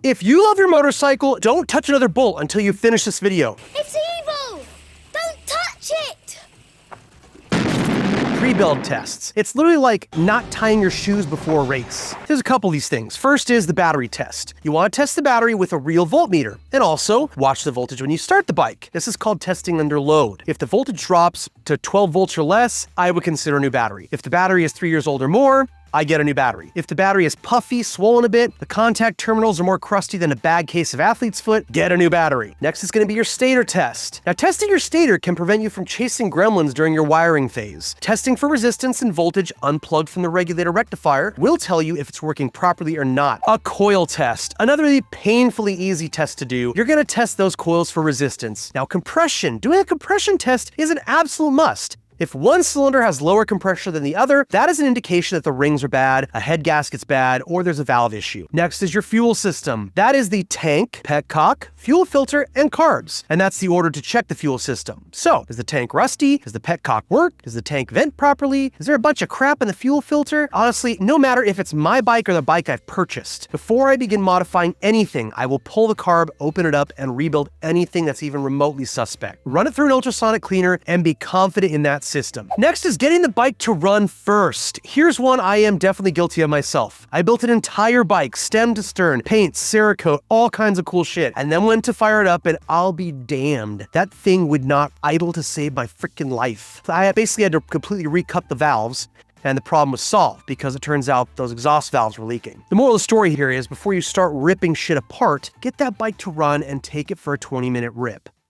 If you love your motorcycle, don't touch another bolt until you finish this video. It's evil! Don't touch it! Pre-build tests. It's literally like not tying your shoes before a race. There's a couple of these things. First is the battery test. You want to test the battery with a real voltmeter. And also, watch the voltage when you start the bike. This is called testing under load. If the voltage drops to 12 volts or less, I would consider a new battery. If the battery is 3 years old or more, I get a new battery. If the battery is puffy, swollen a bit, the contact terminals are more crusty than a bad case of athlete's foot, get a new battery. Next is going to be your stator test. Now, testing your stator can prevent you from chasing gremlins during your wiring phase. Testing for resistance and voltage unplugged from the regulator rectifier will tell you if it's working properly or not. A coil test. Another really painfully easy test to do. You're going to test those coils for resistance. Now, compression. Doing a compression test is an absolute must. If one cylinder has lower compression than the other, that is an indication that the rings are bad, a head gasket's bad, or there's a valve issue. Next is your fuel system. That is the tank, petcock, fuel filter, and carbs. And that's the order to check the fuel system. So, is the tank rusty? Does the petcock work? Does the tank vent properly? Is there a bunch of crap in the fuel filter? Honestly, no matter if it's my bike or the bike I've purchased, before I begin modifying anything, I will pull the carb, open it up, and rebuild anything that's even remotely suspect. Run it through an ultrasonic cleaner and be confident in that system. Next is getting the bike to run first. Here's one I am definitely guilty of myself. I built an entire bike, stem to stern, paint, Cerakote, all kinds of cool shit, and then went to fire it up and I'll be damned. That thing would not idle to save my freaking life. I basically had to completely recut the valves, and the problem was solved because it turns out those exhaust valves were leaking. The moral of the story here is before you start ripping shit apart, get that bike to run and take it for a 20-minute rip.